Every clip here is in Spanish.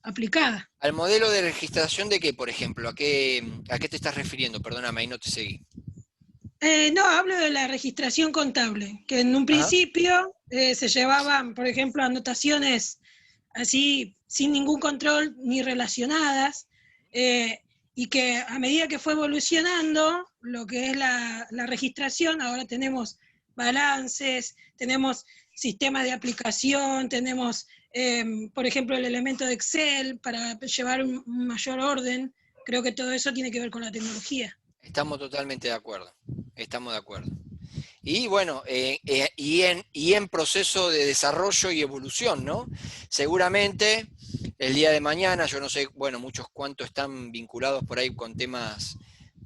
aplicada. ¿Al modelo de registración de qué, por ejemplo? ¿A qué te estás refiriendo? Perdóname, ahí no te seguí. No, hablo de la registración contable, que en un Ajá. principio se llevaban, por ejemplo, anotaciones así sin ningún control ni relacionadas, eh, y que a medida que fue evolucionando lo que es la registración, ahora tenemos balances, tenemos sistemas de aplicación, tenemos, por ejemplo, el elemento de Excel para llevar un mayor orden. Creo que todo eso tiene que ver con la tecnología. Estamos totalmente de acuerdo. Estamos de acuerdo. Y bueno, y en proceso de desarrollo y evolución, ¿no? Seguramente el día de mañana, yo no sé, bueno, muchos cuantos están vinculados por ahí con temas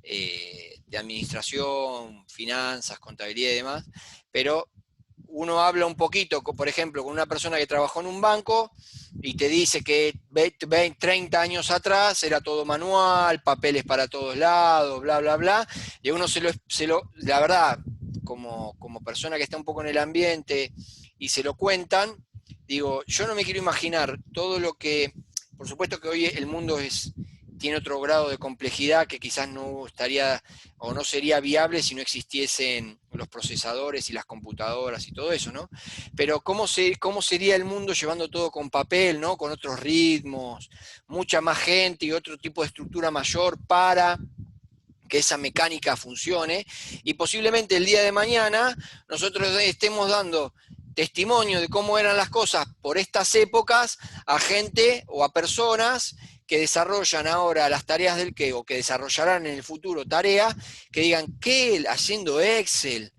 de administración, finanzas, contabilidad y demás, pero uno habla un poquito, por ejemplo, con una persona que trabajó en un banco y te dice que 20, 30 años atrás era todo manual, papeles para todos lados, bla, bla, bla, y uno la verdad, como persona que está un poco en el ambiente y se lo cuentan, digo, yo no me quiero imaginar todo lo que, por supuesto que hoy el mundo tiene otro grado de complejidad que quizás no estaría o no sería viable si no existiesen los procesadores y las computadoras y todo eso, ¿no? Pero ¿cómo sería el mundo llevando todo con papel, ¿no? Con otros ritmos, mucha más gente y otro tipo de estructura mayor para que esa mecánica funcione, y posiblemente el día de mañana nosotros estemos dando testimonio de cómo eran las cosas por estas épocas a gente o a personas que desarrollan ahora las tareas del qué, o que desarrollarán en el futuro tareas que digan, ¿qué? Haciendo Excel,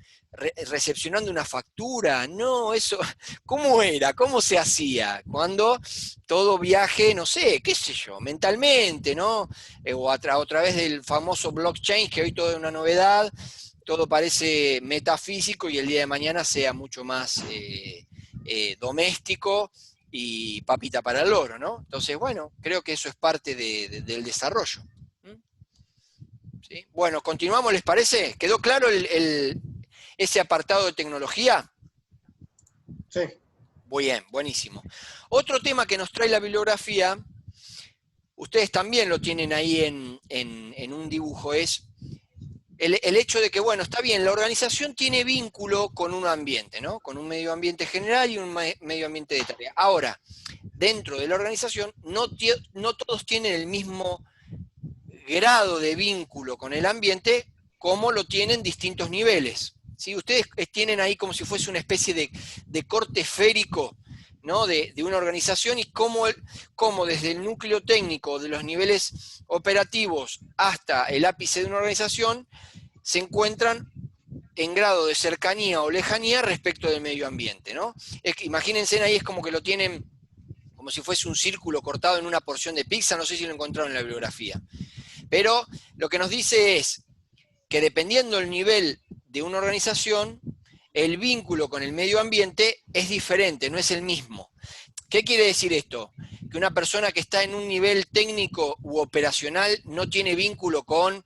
recepcionando una factura, no, eso, ¿cómo era? ¿Cómo se hacía? Cuando todo viaje, no sé, qué sé yo, mentalmente, ¿no? O a través del famoso blockchain, que hoy todo es una novedad, todo parece metafísico y el día de mañana sea mucho más doméstico y papita para el loro, ¿no? Entonces, bueno, creo que eso es parte del desarrollo. ¿Sí? Bueno, continuamos, ¿les parece? ¿Quedó claro ese apartado de tecnología? Sí. Muy bien, buenísimo. Otro tema que nos trae la bibliografía, ustedes también lo tienen ahí en un dibujo, es el hecho de que, bueno, está bien, la organización tiene vínculo con un ambiente, ¿no? Con un medio ambiente general y un medio ambiente de tarea. Ahora, dentro de la organización, no todos tienen el mismo grado de vínculo con el ambiente como lo tienen distintos niveles. ¿Sí? Ustedes tienen ahí como si fuese una especie de corte esférico, ¿no? de una organización, y cómo desde el núcleo técnico de los niveles operativos hasta el ápice de una organización se encuentran en grado de cercanía o lejanía respecto del medio ambiente, ¿no? Imagínense ahí, es como que lo tienen como si fuese un círculo cortado en una porción de pizza, no sé si lo encontraron en la bibliografía. Pero lo que nos dice es que dependiendo del nivel de una organización, el vínculo con el medio ambiente es diferente, no es el mismo. ¿Qué quiere decir esto? Que una persona que está en un nivel técnico u operacional no tiene vínculo con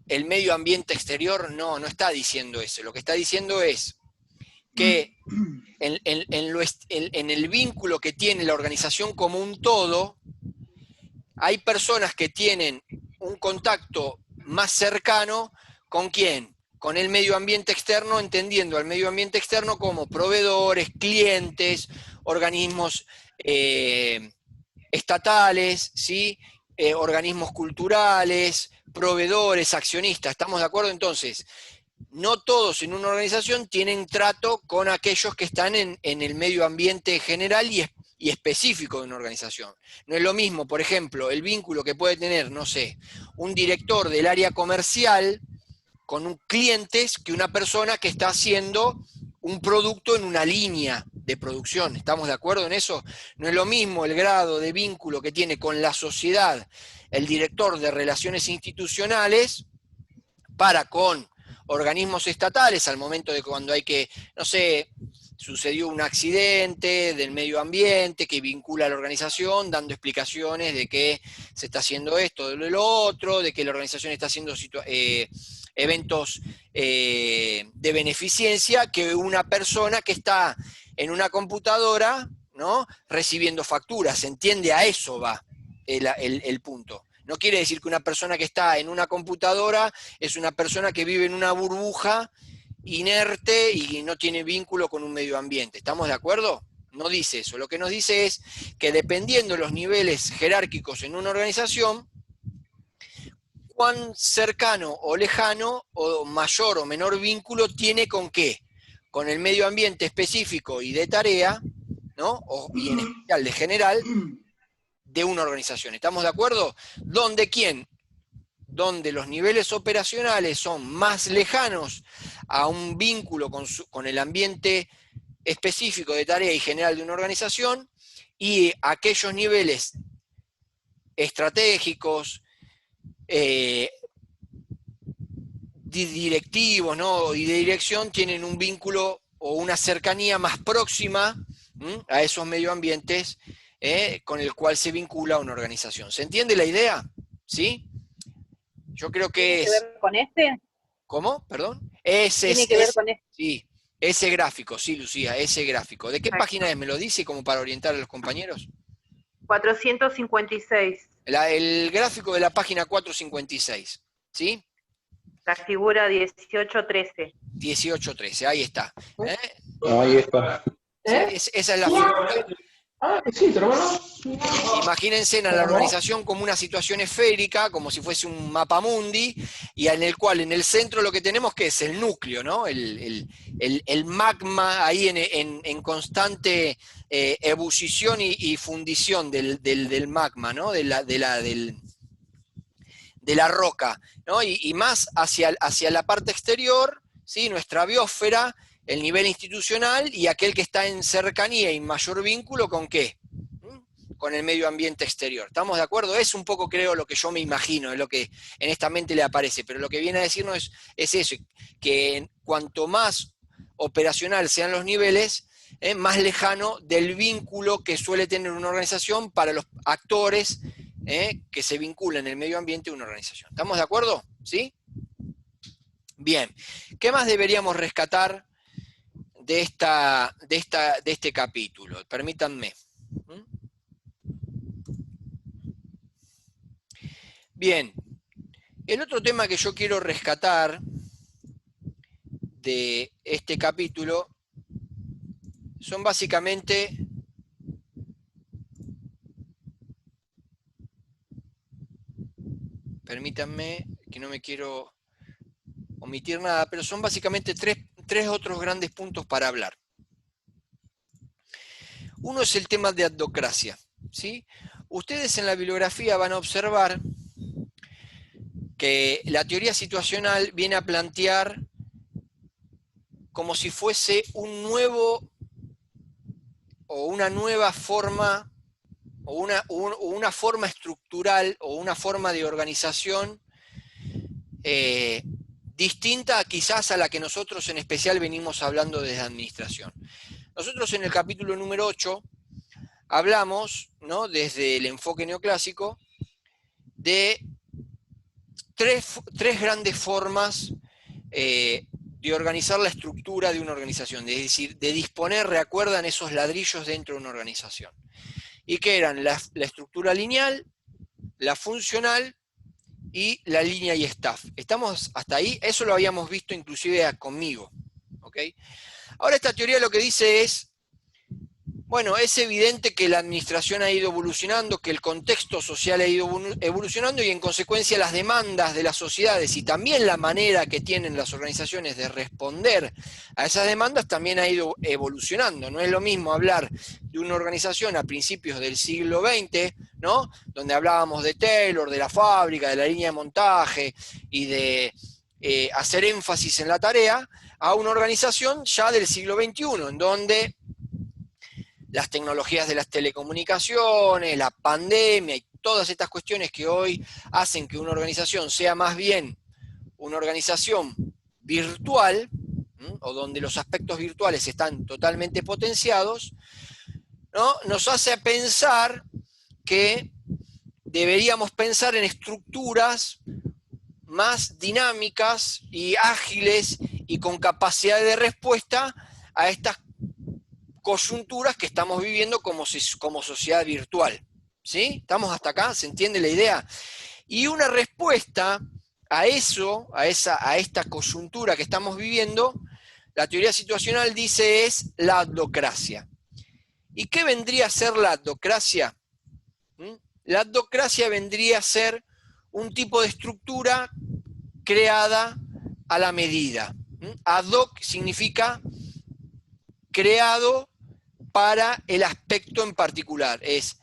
el medio ambiente exterior, no está diciendo eso. Lo que está diciendo es que en el vínculo que tiene la organización como un todo, hay personas que tienen un contacto más cercano ¿con quién? Con el medio ambiente externo, entendiendo al medio ambiente externo como proveedores, clientes, organismos estatales, ¿sí? Organismos culturales, proveedores, accionistas. ¿Estamos de acuerdo? Entonces, no todos en una organización tienen trato con aquellos que están en el medio ambiente general y específico de una organización. No es lo mismo, por ejemplo, el vínculo que puede tener, no sé, un director del área comercial con un clientes que una persona que está haciendo un producto en una línea de producción. ¿Estamos de acuerdo en eso? No es lo mismo el grado de vínculo que tiene con la sociedad el director de relaciones institucionales para con organismos estatales al momento de cuando hay que, no sé, sucedió un accidente del medio ambiente que vincula a la organización, dando explicaciones de que se está haciendo esto, de lo otro, de que la organización está haciendo eventos de beneficencia, que una persona que está en una computadora ¿no? Recibiendo facturas, ¿se entiende? A eso va el punto. No quiere decir que una persona que está en una computadora es una persona que vive en una burbuja inerte y no tiene vínculo con un medio ambiente. ¿Estamos de acuerdo? No dice eso. Lo que nos dice es que dependiendo de los niveles jerárquicos en una organización, cuán cercano o lejano o mayor o menor vínculo tiene con qué, con el medio ambiente específico y de tarea, ¿no? Y en especial de general, de una organización. ¿Estamos de acuerdo? ¿Dónde quién? Donde los niveles operacionales son más lejanos a un vínculo con el ambiente específico de tarea y general de una organización, y aquellos niveles estratégicos, directivos, ¿no? Y de dirección tienen un vínculo o una cercanía más próxima a esos medioambientes con el cual se vincula una organización. ¿Se entiende la idea? ¿Sí? Yo creo que ¿Tiene que ver con este? ¿Cómo? ¿Perdón? ¿Tiene que ver con este? Sí, ese gráfico, sí, Lucía, ese gráfico. ¿De qué página es? ¿Me lo dice como para orientar a los compañeros? 456. El gráfico de la página 456, ¿sí? La figura 1813. 1813, ahí está. Ahí está. ¿Sí? Esa es la figura. Sí, hermano. Imagínense en la organización como una situación esférica, como si fuese un mapamundi, y en el cual en el centro lo que tenemos que es el núcleo, ¿no? El magma ahí en constante ebullición y fundición del magma, ¿no? De la roca, ¿no? Y más hacia la parte exterior, ¿sí? Nuestra biosfera, el nivel institucional y aquel que está en cercanía y mayor vínculo ¿con qué? Con el medio ambiente exterior. ¿Estamos de acuerdo? Es un poco, creo, lo que yo me imagino, es lo que en esta mente le aparece, pero lo que viene a decirnos es eso, que cuanto más operacional sean los niveles, más lejano del vínculo que suele tener una organización para los actores que se vinculan en el medio ambiente de una organización. ¿Estamos de acuerdo? ¿Sí? Bien. ¿Qué más deberíamos rescatar de este capítulo? Permítanme. Bien, el otro tema que yo quiero rescatar de este capítulo son básicamente permítanme que no me quiero omitir nada, pero son básicamente tres otros grandes puntos para hablar. Uno es el tema de adocracia, ¿sí? Ustedes en la bibliografía van a observar que la teoría situacional viene a plantear como si fuese un nuevo o una nueva forma o una forma estructural o una forma de organización distinta quizás a la que nosotros en especial venimos hablando desde administración. Nosotros en el capítulo número 8 hablamos, ¿no? Desde el enfoque neoclásico de tres grandes formas de organizar la estructura de una organización, es decir, de disponer, recuerdan, esos ladrillos dentro de una organización. Y que eran la estructura lineal, la funcional y la línea y staff. ¿Estamos hasta ahí? Eso lo habíamos visto inclusive conmigo. ¿Okay? Ahora esta teoría lo que dice es, bueno, es evidente que la administración ha ido evolucionando, que el contexto social ha ido evolucionando y en consecuencia las demandas de las sociedades y también la manera que tienen las organizaciones de responder a esas demandas también ha ido evolucionando. No es lo mismo hablar de una organización a principios del siglo XX, ¿no? Donde hablábamos de Taylor, de la fábrica, de la línea de montaje y de hacer énfasis en la tarea, a una organización ya del siglo XXI, en donde las tecnologías de las telecomunicaciones, la pandemia y todas estas cuestiones que hoy hacen que una organización sea más bien una organización virtual, o donde los aspectos virtuales están totalmente potenciados, ¿no? Nos hace pensar que deberíamos pensar en estructuras más dinámicas y ágiles y con capacidad de respuesta a estas coyunturas que estamos viviendo como sociedad virtual. ¿Sí? ¿Estamos hasta acá? ¿Se entiende la idea? Y una respuesta a eso, a esta coyuntura que estamos viviendo, la teoría situacional dice es la adocracia. ¿Y qué vendría a ser la adocracia? La adocracia vendría a ser un tipo de estructura creada a la medida. Ad hoc significa creado para el aspecto en particular, es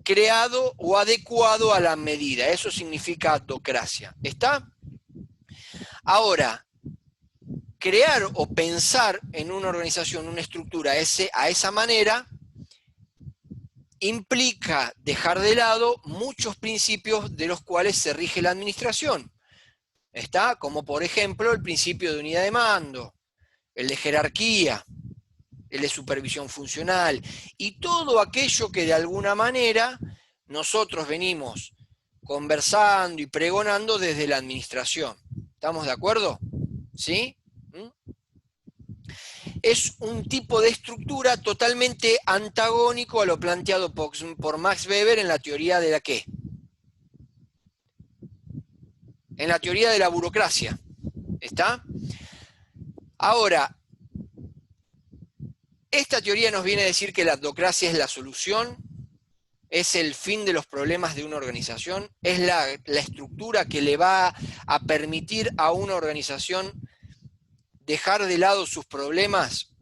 creado o adecuado a la medida, eso significa adocracia. ¿Está? Ahora, crear o pensar en una organización, una estructura a esa manera, implica dejar de lado muchos principios de los cuales se rige la administración. ¿Está? Como por ejemplo el principio de unidad de mando, el de jerarquía, el de supervisión funcional, y todo aquello que de alguna manera nosotros venimos conversando y pregonando desde la administración. ¿Estamos de acuerdo? ¿Sí? Es un tipo de estructura totalmente antagónico a lo planteado por Max Weber en la teoría de la ¿qué? En la teoría de la burocracia. ¿Está? Ahora, esta teoría nos viene a decir que la adocracia es la solución, es el fin de los problemas de una organización, es la estructura que le va a permitir a una organización dejar de lado sus problemas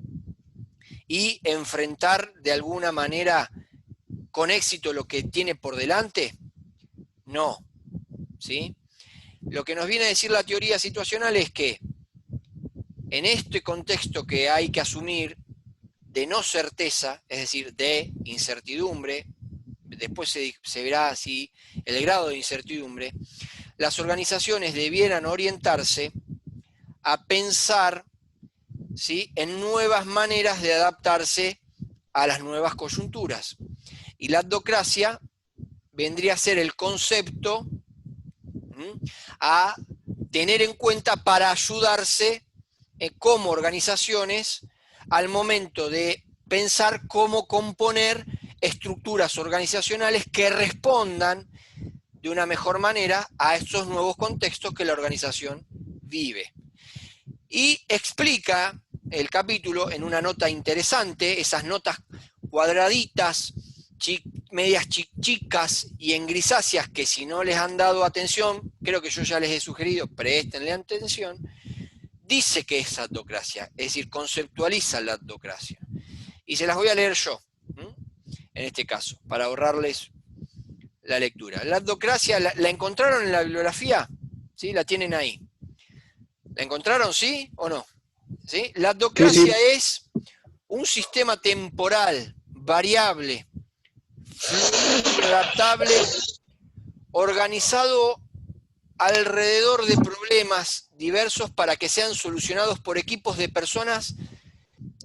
y enfrentar de alguna manera con éxito lo que tiene por delante. No, ¿sí? Lo que nos viene a decir la teoría situacional es que en este contexto que hay que asumir de no certeza, es decir, de incertidumbre, después se verá así el grado de incertidumbre, las organizaciones debieran orientarse a pensar, ¿sí?, en nuevas maneras de adaptarse a las nuevas coyunturas. Y la adocracia vendría a ser el concepto a tener en cuenta para ayudarse como organizaciones al momento de pensar cómo componer estructuras organizacionales que respondan de una mejor manera a estos nuevos contextos que la organización vive. Y explica el capítulo en una nota interesante, esas notas cuadraditas, medias chicas y en grisáceas, que si no les han dado atención, creo que yo ya les he sugerido, préstenle atención, dice que es adocracia, es decir, conceptualiza la adocracia. Y se las voy a leer yo, en este caso, para ahorrarles la lectura. La adocracia, ¿la encontraron en la bibliografía? ¿Sí? La tienen ahí. ¿La encontraron, sí o no? ¿Sí? La adocracia es un sistema temporal, variable, adaptable, organizado alrededor de problemas diversos para que sean solucionados por equipos de personas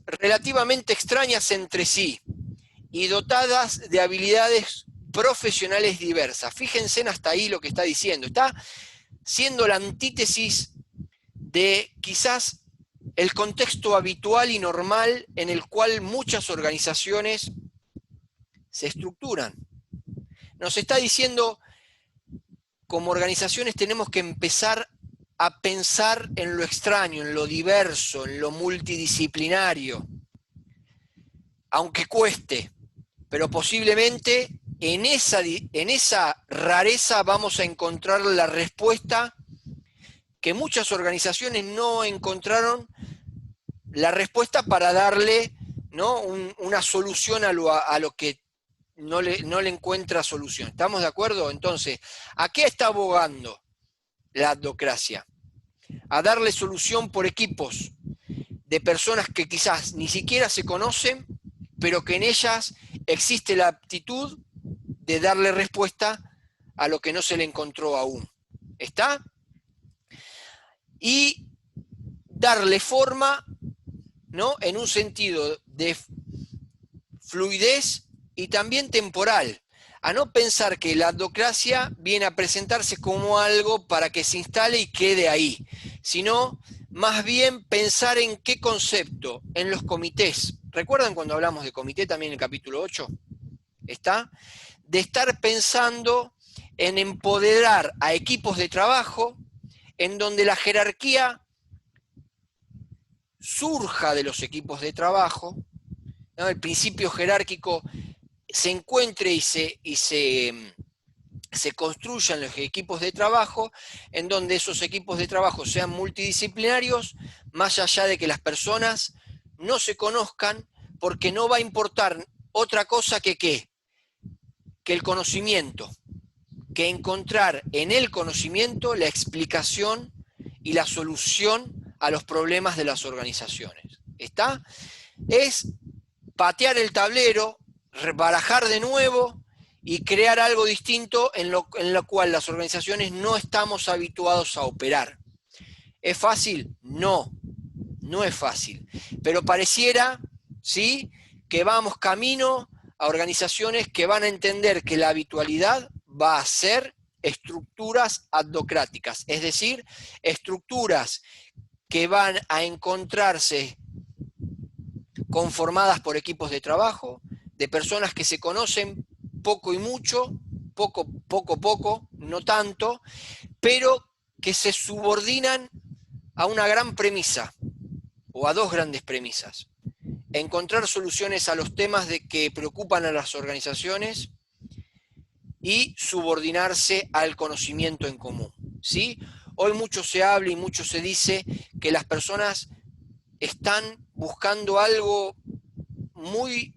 relativamente extrañas entre sí y dotadas de habilidades profesionales diversas. Fíjense en hasta ahí lo que está diciendo. Está siendo la antítesis de quizás el contexto habitual y normal en el cual muchas organizaciones se estructuran. Nos está diciendo, como organizaciones tenemos que empezar a pensar en lo extraño, en lo diverso, en lo multidisciplinario, aunque cueste, pero posiblemente en esa rareza vamos a encontrar la respuesta que muchas organizaciones no encontraron, la respuesta para darle, ¿no?, una solución a lo que no le encuentra solución. ¿Estamos de acuerdo? Entonces, ¿a qué está abogando la adocracia? A darle solución por equipos de personas que quizás ni siquiera se conocen, pero que en ellas existe la aptitud de darle respuesta a lo que no se le encontró aún. ¿Está? Y darle forma, ¿no?, en un sentido de fluidez y también temporal, a no pensar que la adocracia viene a presentarse como algo para que se instale y quede ahí, sino más bien pensar en qué concepto en los comités, ¿Recuerdan cuando hablamos de comité también en el capítulo 8? ¿Está? De estar pensando en empoderar a equipos de trabajo en donde la jerarquía surja de los equipos de trabajo, ¿no? El principio jerárquico se encuentre y se construyan los equipos de trabajo, en donde esos equipos de trabajo sean multidisciplinarios, más allá de que las personas no se conozcan, porque no va a importar otra cosa que ¿qué? Que el conocimiento, que encontrar en el conocimiento la explicación y la solución a los problemas de las organizaciones. ¿Está? Es patear el tablero, barajar de nuevo y crear algo distinto en lo cual las organizaciones no estamos habituados a operar. ¿Es fácil? No, no es fácil. Pero pareciera, ¿sí?, que vamos camino a organizaciones que van a entender que la habitualidad va a ser estructuras adocráticas, es decir, estructuras que van a encontrarse conformadas por equipos de trabajo, de personas que se conocen poco y mucho, poco, no tanto, pero que se subordinan a una gran premisa, o a dos grandes premisas. Encontrar soluciones a los temas que preocupan a las organizaciones y subordinarse al conocimiento en común, ¿sí? Hoy mucho se habla y mucho se dice que las personas están buscando algo muy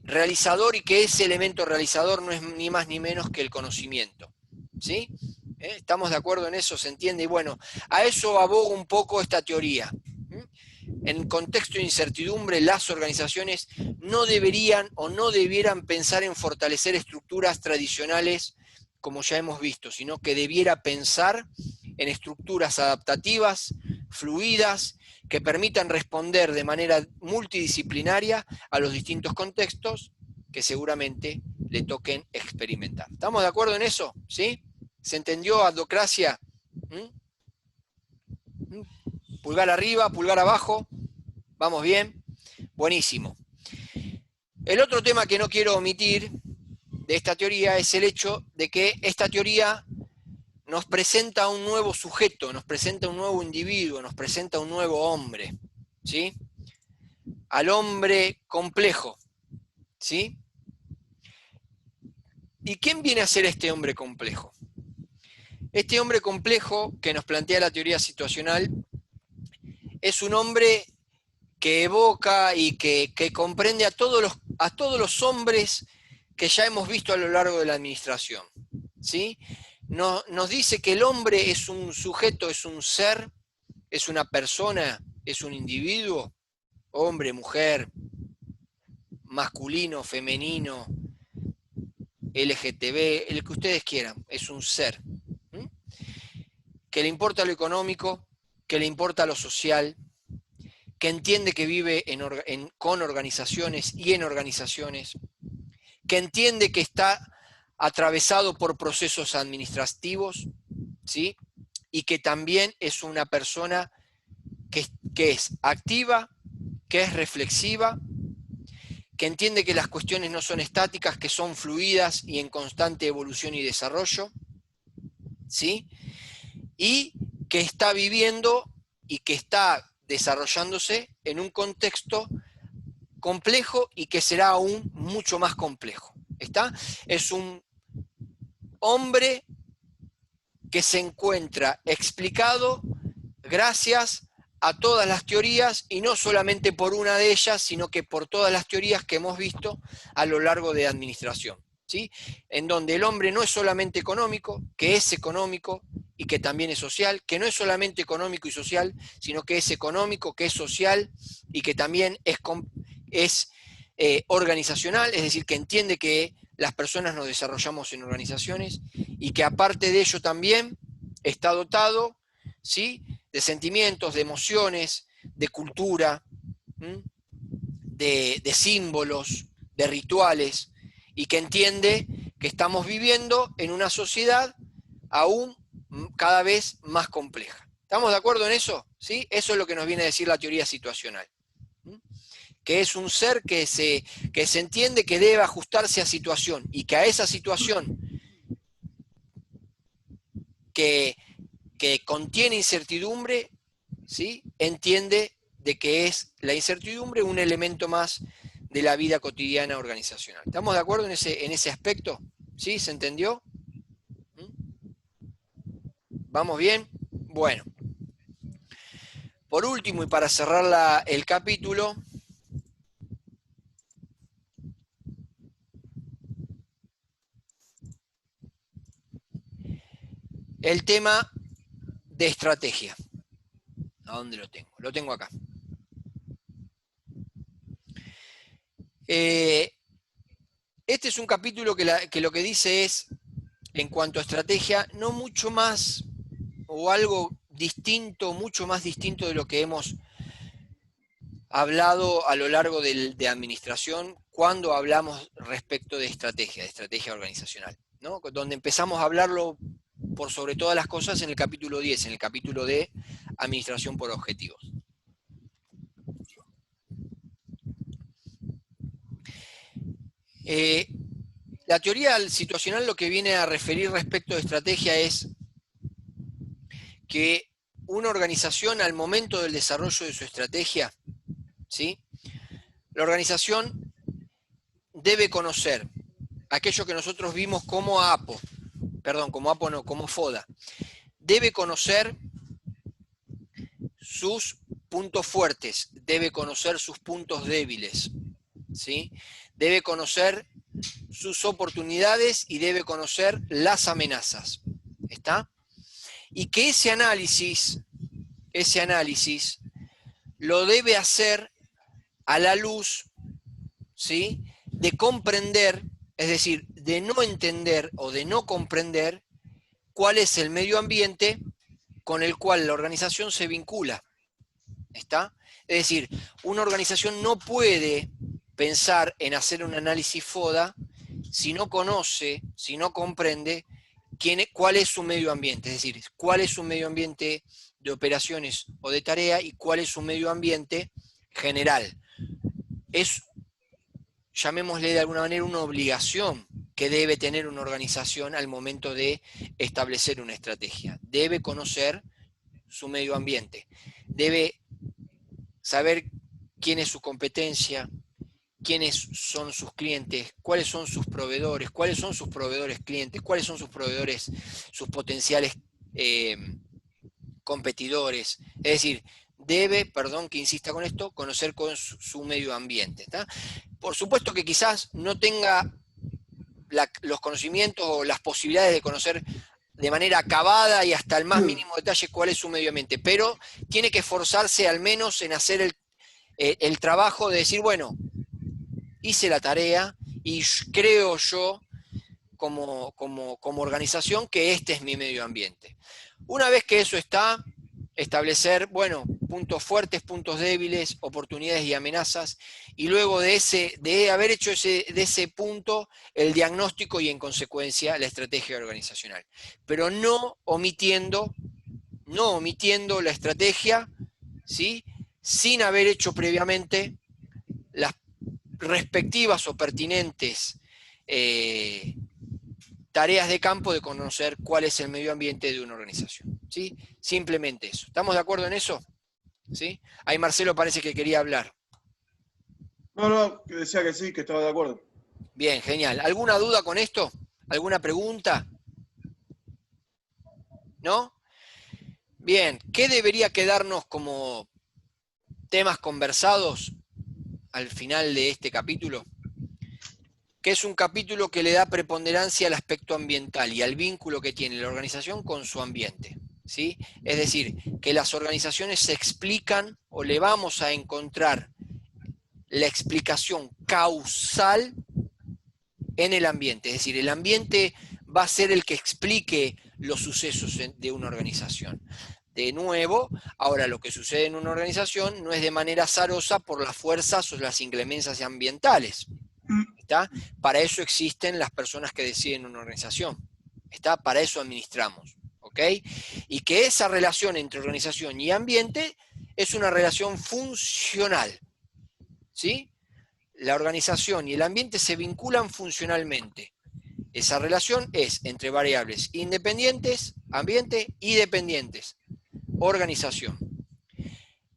realizador y que ese elemento realizador no es ni más ni menos que el conocimiento, ¿sí? ¿Estamos de acuerdo en eso? ¿Se entiende? Y bueno, a eso aboga un poco esta teoría. En contexto de incertidumbre, las organizaciones no deberían o no debieran pensar en fortalecer estructuras tradicionales como ya hemos visto, sino que debiera pensar en estructuras adaptativas, fluidas, que permitan responder de manera multidisciplinaria a los distintos contextos que seguramente le toquen experimentar. ¿Estamos de acuerdo en eso? ¿Sí? ¿Se entendió adocracia? Pulgar arriba, pulgar abajo. ¿Vamos bien? Buenísimo. El otro tema que no quiero omitir de esta teoría es el hecho de que esta teoría nos presenta un nuevo sujeto, nos presenta un nuevo individuo, nos presenta un nuevo hombre, ¿sí? Al hombre complejo, ¿sí? ¿Y quién viene a ser este hombre complejo? Este hombre complejo que nos plantea la teoría situacional es un hombre que evoca y que comprende a todos los hombres que ya hemos visto a lo largo de la administración, ¿sí? Nos dice que el hombre es un sujeto, es un ser, es una persona, es un individuo, hombre, mujer, masculino, femenino, LGTB, el que ustedes quieran, es un ser. Que le importa lo económico, que le importa lo social, que entiende que vive con organizaciones y en organizaciones, que entiende que está atravesado por procesos administrativos, ¿sí? Y que también es una persona que es activa, que es reflexiva, que entiende que las cuestiones no son estáticas, que son fluidas y en constante evolución y desarrollo, ¿sí? Y que está viviendo y que está desarrollándose en un contexto complejo y que será aún mucho más complejo. ¿Está? Es un hombre que se encuentra explicado gracias a todas las teorías, y no solamente por una de ellas, sino que por todas las teorías que hemos visto a lo largo de administración, ¿sí? En donde el hombre no es solamente económico, que es económico y que también es social, que no es solamente económico y social, sino que es económico, que es social y que también es organizacional, es decir, que entiende que las personas nos desarrollamos en organizaciones y que aparte de ello también está dotado, ¿sí?, de sentimientos, de emociones, de cultura, de símbolos, de rituales, y que entiende que estamos viviendo en una sociedad aún cada vez más compleja. ¿Estamos de acuerdo en eso? ¿Sí? Eso es lo que nos viene a decir la teoría situacional. que es un ser que se entiende que debe ajustarse a situación, y que a esa situación que contiene incertidumbre, ¿sí?, entiende de que es la incertidumbre un elemento más de la vida cotidiana organizacional. ¿Estamos de acuerdo en ese aspecto? ¿Sí? ¿Se entendió? ¿Vamos bien? Bueno. Por último, y para cerrar el capítulo, el tema de estrategia. ¿A dónde lo tengo? Lo tengo acá. Este es un capítulo que lo que dice es, en cuanto a estrategia, no mucho más o algo distinto, mucho más distinto de lo que hemos hablado a lo largo de administración cuando hablamos respecto de estrategia organizacional, ¿no? Donde empezamos a hablarlo por sobre todas las cosas en el capítulo 10, en el capítulo de administración por objetivos. La teoría situacional lo que viene a referir respecto de estrategia es que una organización al momento del desarrollo de su estrategia, ¿sí?, la organización debe conocer aquello que nosotros vimos como APO, como FODA. Debe conocer sus puntos fuertes, debe conocer sus puntos débiles, ¿sí? Debe conocer sus oportunidades y debe conocer las amenazas. ¿Está? Y que ese análisis lo debe hacer a la luz, ¿sí?, de comprender, es decir, de no entender o de no comprender cuál es el medio ambiente con el cual la organización se vincula. ¿Está? Es decir, una organización no puede pensar en hacer un análisis FODA si no conoce, si no comprende cuál es su medio ambiente, es decir, cuál es su medio ambiente de operaciones o de tarea y cuál es su medio ambiente general. Es, llamémosle de alguna manera, una obligación que debe tener una organización al momento de establecer una estrategia. Debe conocer su medio ambiente, debe saber quién es su competencia, quiénes son sus clientes, cuáles son sus proveedores clientes, cuáles son sus proveedores, sus potenciales competidores. Es decir, debe, perdón que insista con esto, conocer con su medio ambiente. ¿Está? Por supuesto que quizás no tenga los conocimientos o las posibilidades de conocer de manera acabada y hasta el más mínimo detalle cuál es su medio ambiente, pero tiene que esforzarse al menos en hacer el trabajo de decir, bueno, hice la tarea y creo yo como organización que este es mi medio ambiente. Una vez que eso está, establecer, bueno, puntos fuertes, puntos débiles, oportunidades y amenazas, y luego de haber hecho de ese punto el diagnóstico y en consecuencia la estrategia organizacional. Pero no omitiendo la estrategia, ¿sí?, sin haber hecho previamente las respectivas o pertinentes tareas de campo de conocer cuál es el medio ambiente de una organización. ¿Sí? Simplemente eso. ¿Estamos de acuerdo en eso? ¿Sí? Ahí Marcelo parece que quería hablar. No, que decía que sí, que estaba de acuerdo. Bien, genial. ¿Alguna duda con esto? ¿Alguna pregunta? ¿No? Bien, ¿qué debería quedarnos como temas conversados al final de este capítulo? Que es un capítulo que le da preponderancia al aspecto ambiental y al vínculo que tiene la organización con su ambiente, ¿sí? Es decir, que las organizaciones se explican o le vamos a encontrar la explicación causal en el ambiente. Es decir, el ambiente va a ser el que explique los sucesos de una organización. De nuevo, ahora lo que sucede en una organización no es de manera azarosa por las fuerzas o las inclemencias ambientales. ¿Está? Para eso existen las personas que deciden una organización. ¿Está? Para eso administramos. ¿Ok? Y que esa relación entre organización y ambiente es una relación funcional. ¿sí? La organización y el ambiente se vinculan funcionalmente. Esa relación es entre variables independientes, ambiente, y dependientes, organización.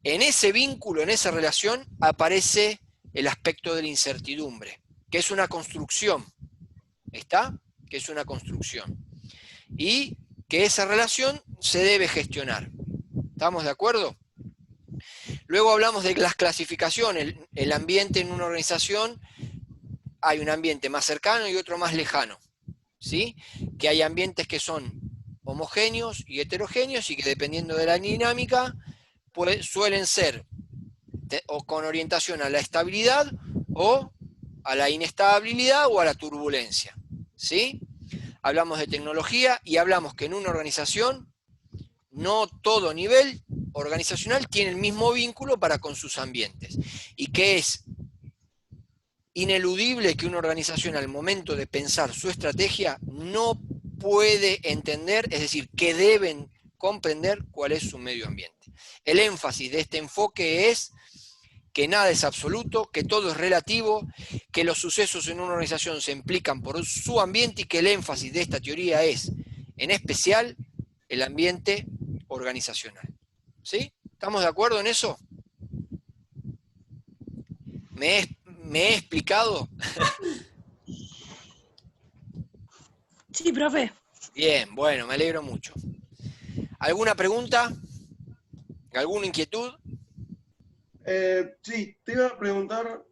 En ese vínculo, en esa relación, aparece el aspecto de la incertidumbre, que es una construcción, ¿está? Que es una construcción. Y que esa relación se debe gestionar. ¿Estamos de acuerdo? Luego hablamos de las clasificaciones. El ambiente en una organización, hay un ambiente más cercano y otro más lejano, ¿sí? Que hay ambientes que son homogéneos y heterogéneos y que dependiendo de la dinámica suelen ser o con orientación a la estabilidad o a la inestabilidad o a la turbulencia, ¿sí? Hablamos de tecnología y hablamos que en una organización no todo nivel organizacional tiene el mismo vínculo para con sus ambientes y que es ineludible que una organización al momento de pensar su estrategia no puede entender, es decir, que deben comprender cuál es su medio ambiente. El énfasis de este enfoque es que nada es absoluto, que todo es relativo, que los sucesos en una organización se implican por su ambiente y que el énfasis de esta teoría es, en especial, el ambiente organizacional. ¿Sí? ¿Estamos de acuerdo en eso? ¿Me he explicado? Sí, profe. Bien, bueno, me alegro mucho. ¿Alguna pregunta? ¿Alguna inquietud? Sí, te iba a preguntar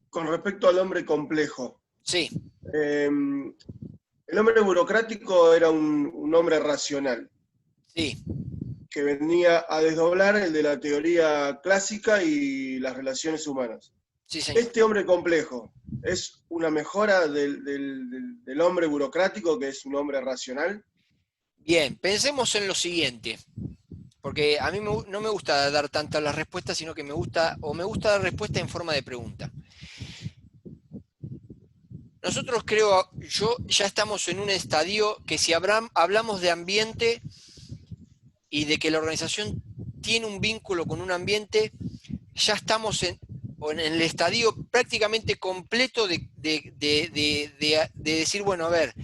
con respecto al hombre complejo. Sí. El hombre burocrático era un hombre racional. Sí. Que venía a desdoblar el de la teoría clásica y las relaciones humanas. Sí, señor. Este hombre complejo, ¿es una mejora del hombre burocrático, que es un hombre racional? Bien, pensemos en lo siguiente, porque a mí no me gusta dar tantas las respuestas, sino que me gusta dar respuesta en forma de pregunta. Nosotros ya estamos en un estadio que si hablamos de ambiente y de que la organización tiene un vínculo con un ambiente, ya estamos en el estadio prácticamente completo de decir, bueno, a ver,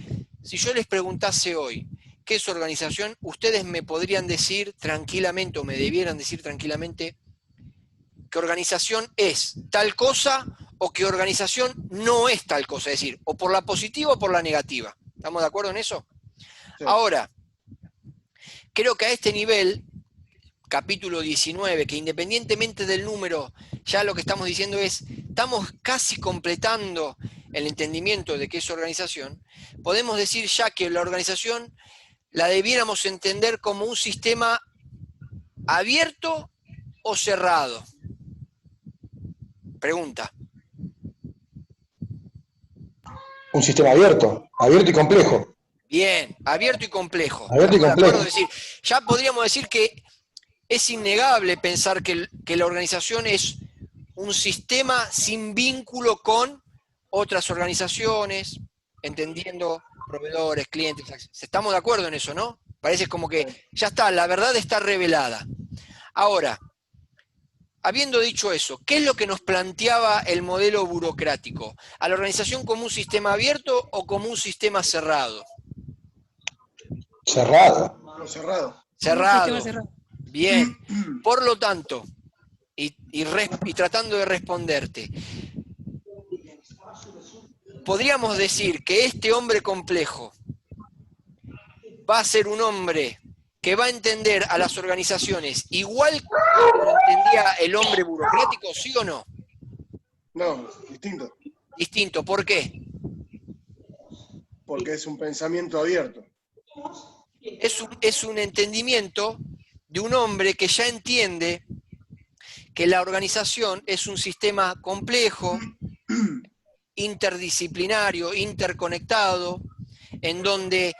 si yo les preguntase hoy qué es organización, ustedes me podrían decir tranquilamente, o me debieran decir tranquilamente, que organización es tal cosa o que organización no es tal cosa, es decir, o por la positiva o por la negativa. ¿Estamos de acuerdo en eso? Sí. Ahora, creo que a este nivel, capítulo 19, que independientemente del número, ya lo que estamos diciendo es, estamos casi completando el entendimiento de qué es organización, podemos decir ya que la organización la debiéramos entender como un sistema abierto o cerrado. Pregunta. Un sistema abierto y complejo. Bien, abierto y complejo. Abierto y complejo. Es decir, ya podríamos decir que es innegable pensar que la organización es un sistema sin vínculo con otras organizaciones, entendiendo proveedores, clientes. Estamos de acuerdo en eso, ¿no? Parece como que ya está, la verdad está revelada. Ahora, habiendo dicho eso, ¿qué es lo que nos planteaba el modelo burocrático? ¿A la organización como un sistema abierto o como un sistema cerrado? Cerrado. Cerrado. Cerrado. Bien. Por lo tanto, y tratando de responderte, podríamos decir que este hombre complejo va a ser un hombre que va a entender a las organizaciones igual que lo entendía el hombre burocrático, ¿sí o no? No, distinto. Distinto, ¿por qué? Porque es un pensamiento abierto. Es un entendimiento de un hombre que ya entiende que la organización es un sistema complejo, interdisciplinario, interconectado, en donde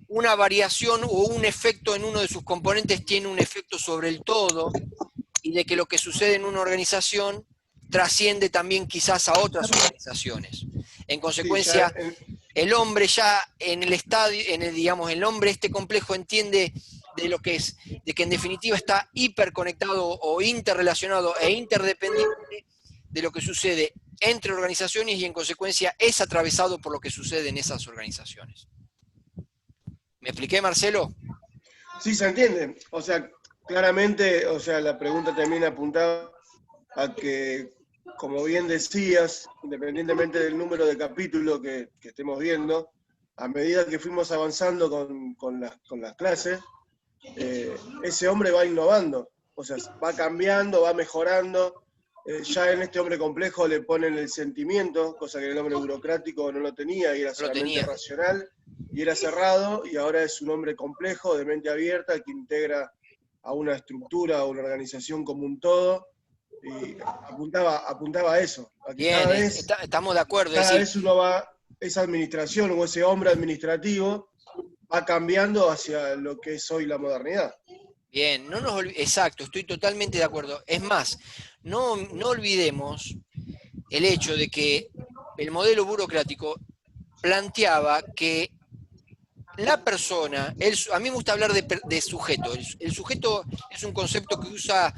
una variación o un efecto en uno de sus componentes tiene un efecto sobre el todo, y de que lo que sucede en una organización trasciende también quizás a otras organizaciones. En consecuencia, el hombre ya en el estadio, el hombre este complejo entiende de lo que es, de que en definitiva está hiperconectado o interrelacionado e interdependiente de lo que sucede entre organizaciones y en consecuencia es atravesado por lo que sucede en esas organizaciones. ¿Me expliqué, Marcelo? Sí, se entiende. O sea, claramente, o sea, la pregunta también apuntaba a que, como bien decías, independientemente del número de capítulos que estemos viendo, a medida que fuimos avanzando con las clases, ese hombre va innovando, o sea, va cambiando, va mejorando. Ya en este hombre complejo le ponen el sentimiento, cosa que en el hombre burocrático no lo tenía y era solamente racional y era cerrado, y ahora es un hombre complejo, de mente abierta, que integra a una estructura, a una organización como un todo, y apuntaba a eso, a que bien, estamos de acuerdo. Cada vez uno va, esa administración o ese hombre administrativo va cambiando hacia lo que es hoy la modernidad. Bien, no nos exacto, estoy totalmente de acuerdo. Es más, no olvidemos el hecho de que el modelo burocrático planteaba que la persona, a mí me gusta hablar de sujeto. El sujeto es un concepto que usa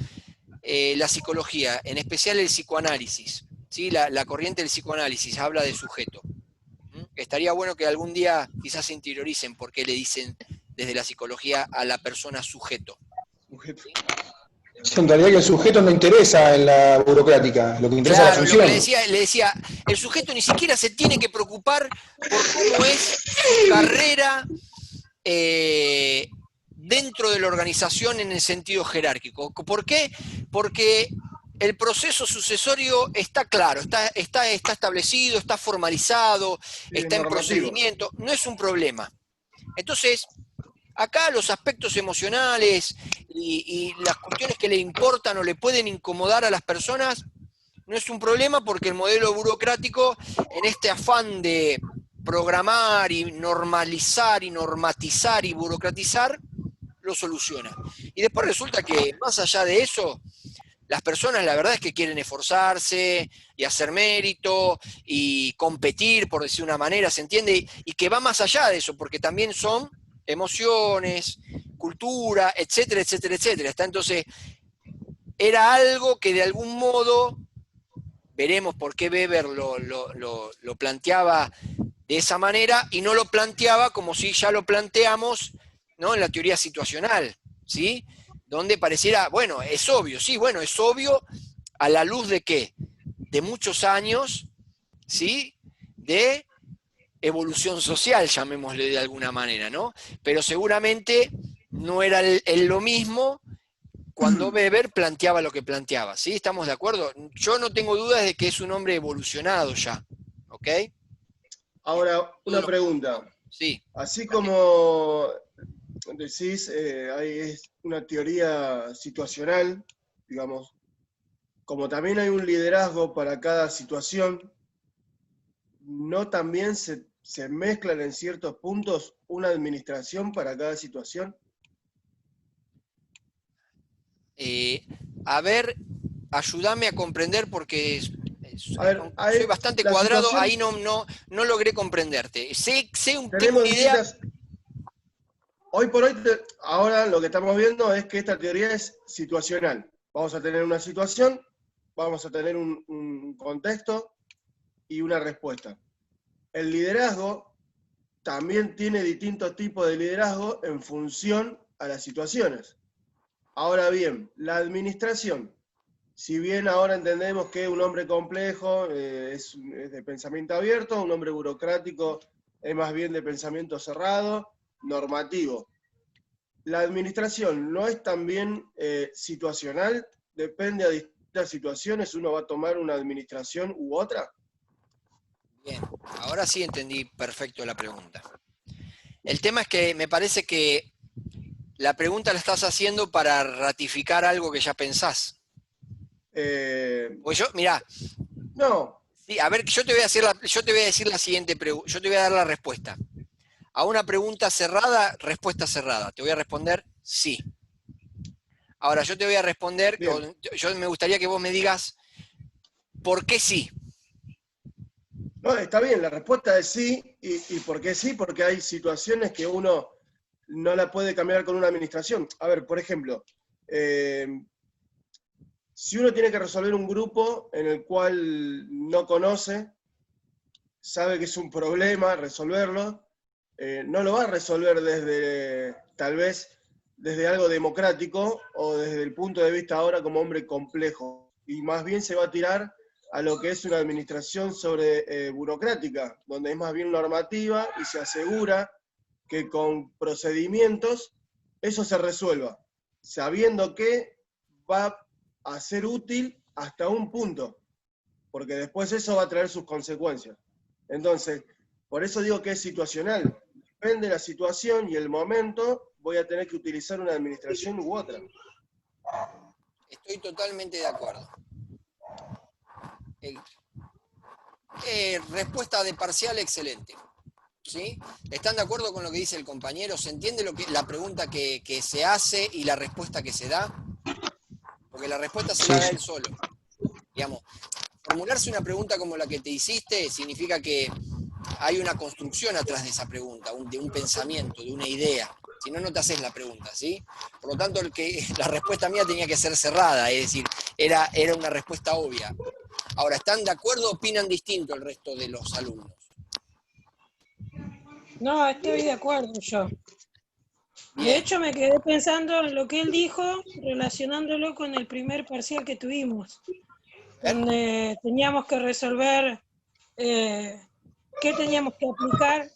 la psicología, en especial el psicoanálisis. ¿Sí? La corriente del psicoanálisis habla de sujeto. Estaría bueno que algún día quizás se interioricen por qué le dicen desde la psicología a la persona sujeto. En realidad que el sujeto no interesa en la burocrática, lo que interesa es la función. Lo que le decía, el sujeto ni siquiera se tiene que preocupar por cómo es su carrera dentro de la organización en el sentido jerárquico. ¿Por qué? Porque el proceso sucesorio está claro, está establecido, está formalizado, está en procedimiento, no es un problema. Entonces, acá los aspectos emocionales y las cuestiones que le importan o le pueden incomodar a las personas no es un problema, porque el modelo burocrático, en este afán de programar y normalizar y normatizar y burocratizar, lo soluciona. Y después resulta que, más allá de eso, las personas la verdad es que quieren esforzarse y hacer mérito y competir, por decir una manera, ¿se entiende? Y que va más allá de eso, porque también son emociones, cultura, etcétera, etcétera, etcétera. Entonces, era algo que de algún modo, veremos por qué Weber lo planteaba de esa manera y no lo planteaba como si ya lo planteamos, ¿no?, en la teoría situacional, ¿sí? Donde pareciera, bueno, es obvio, sí, bueno, es obvio a la luz de ¿qué? De muchos años, ¿sí?, de evolución social, llamémosle de alguna manera, ¿no? Pero seguramente no era lo mismo cuando Weber planteaba lo que planteaba, ¿sí? ¿Estamos de acuerdo? Yo no tengo dudas de que es un hombre evolucionado ya, ¿ok? Ahora, una pregunta. Sí. Así como decís, hay una teoría situacional, digamos, como también hay un liderazgo para cada situación, ¿no también se mezclan en ciertos puntos una administración para cada situación? A ver, ayúdame a comprender, porque soy bastante cuadrado, ahí no logré comprenderte. Tengo una idea. Hoy por hoy, ahora lo que estamos viendo es que esta teoría es situacional. Vamos a tener una situación, vamos a tener un contexto y una respuesta. El liderazgo también tiene distintos tipos de liderazgo en función a las situaciones. Ahora bien, la administración, si bien ahora entendemos que un hombre complejo es de pensamiento abierto, un hombre burocrático es más bien de pensamiento cerrado, normativo. La administración no es también situacional, depende de distintas situaciones, uno va a tomar una administración u otra. Bien, ahora sí entendí perfecto la pregunta. El tema es que me parece que la pregunta la estás haciendo para ratificar algo que ya pensás. Pues mirá. No. Sí, a ver, yo te voy a decir la siguiente pregunta, yo te voy a dar la respuesta. A una pregunta cerrada, respuesta cerrada. Te voy a responder sí. Ahora, yo te voy a responder, yo me gustaría que vos me digas ¿por qué sí? No, está bien, la respuesta es sí. ¿Y por qué sí? Porque hay situaciones que uno no la puede cambiar con una administración. A ver, por ejemplo, si uno tiene que resolver un grupo en el cual no conoce, sabe que es un problema resolverlo, no lo va a resolver desde, tal vez, desde algo democrático o desde el punto de vista ahora como hombre complejo, y más bien se va a tirar a lo que es una administración burocrática, donde es más bien normativa y se asegura que con procedimientos eso se resuelva, sabiendo que va a ser útil hasta un punto, porque después eso va a traer sus consecuencias. Entonces, por eso digo que es situacional. Depende de la situación y el momento, voy a tener que utilizar una administración u otra. Estoy totalmente de acuerdo. Respuesta de parcial excelente. ¿Sí? ¿Están de acuerdo con lo que dice el compañero? ¿Se entiende la pregunta que se hace y la respuesta que se da? Porque la respuesta se la da él solo. Digamos, formularse una pregunta como la que te hiciste significa que hay una construcción atrás de esa pregunta, de un pensamiento, de una idea. Si no, no te haces la pregunta, ¿sí? Por lo tanto, la respuesta mía tenía que ser cerrada, es decir, era una respuesta obvia. Ahora, ¿están de acuerdo o opinan distinto el resto de los alumnos? No, estoy de acuerdo yo. Bien. De hecho, me quedé pensando en lo que él dijo, relacionándolo con el primer parcial que tuvimos, donde teníamos que resolver qué teníamos que aplicar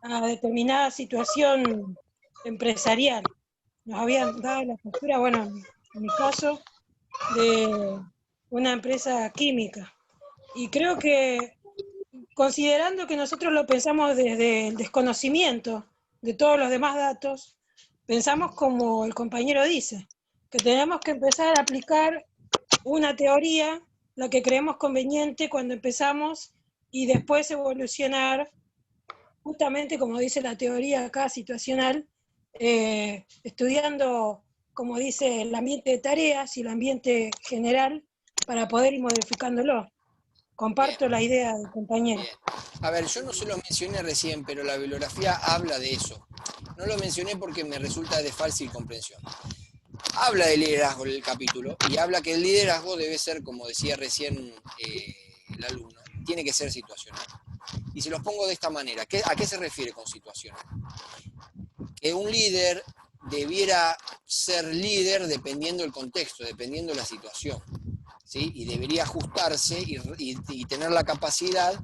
a determinada situación empresarial. Nos habían dado la postura, bueno, en mi caso, de una empresa química. Y creo que, considerando que nosotros lo pensamos desde el desconocimiento de todos los demás datos, pensamos como el compañero dice, que tenemos que empezar a aplicar una teoría, la que creemos conveniente cuando empezamos, y después evolucionar, justamente como dice la teoría acá situacional, estudiando, como dice, el ambiente de tareas y el ambiente general para poder ir modificándolo. Comparto la idea del compañero. Bien. A ver, yo no se lo mencioné recién, pero la bibliografía habla de eso. No lo mencioné porque me resulta de fácil comprensión. Habla de liderazgo en el capítulo y habla que el liderazgo debe ser, como decía recién el alumno, tiene que ser situacional. Y se los pongo de esta manera. ¿A qué se refiere con situacional? Que un líder debiera ser líder dependiendo del contexto, dependiendo de la situación. ¿Sí? Y debería ajustarse y tener la capacidad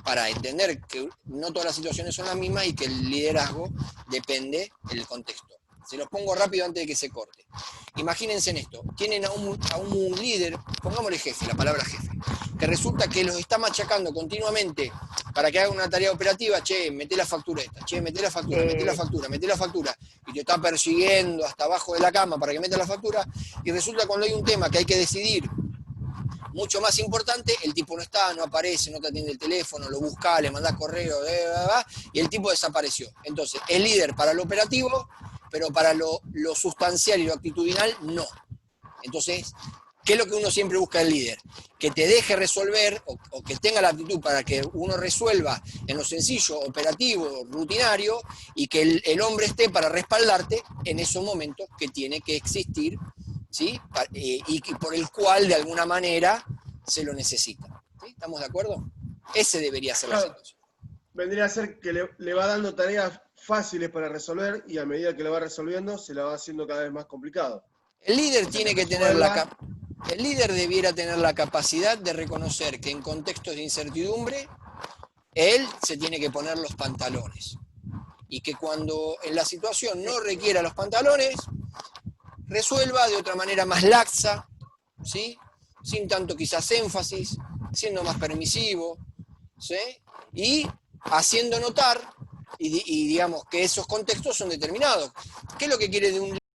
para entender que no todas las situaciones son las mismas y que el liderazgo depende del contexto. Se los pongo rápido antes de que se corte. Imagínense en esto, tienen a un líder, pongámosle jefe, la palabra jefe, que resulta que los está machacando continuamente para que haga una tarea operativa, che, meté la factura esta, che, meté la factura, meté la factura, meté la factura, y te está persiguiendo hasta abajo de la cama para que metas la factura, y resulta cuando hay un tema que hay que decidir, mucho más importante, el tipo no está, no aparece, no te atiende el teléfono, lo buscás, le mandás correo, y el tipo desapareció. Entonces, es líder para lo operativo, pero para lo sustancial y lo actitudinal, no. Entonces, ¿qué es lo que uno siempre busca del líder? Que te deje resolver, o que tenga la actitud para que uno resuelva en lo sencillo, operativo, rutinario, y que el hombre esté para respaldarte en esos momentos que tiene que existir, ¿sí? Y por el cual de alguna manera se lo necesita. ¿Sí? ¿Estamos de acuerdo? Ese debería ser la situación. Vendría a ser que le va dando tareas fáciles para resolver y a medida que lo va resolviendo se la va haciendo cada vez más complicado. El líder tiene que tener el líder debiera tener la capacidad de reconocer que en contextos de incertidumbre él se tiene que poner los pantalones y que cuando en la situación no requiera los pantalones resuelva de otra manera más laxa, ¿sí? Sin tanto quizás énfasis, siendo más permisivo, ¿sí? Y haciendo notar y digamos que esos contextos son determinados. ¿Qué es lo que quiere de un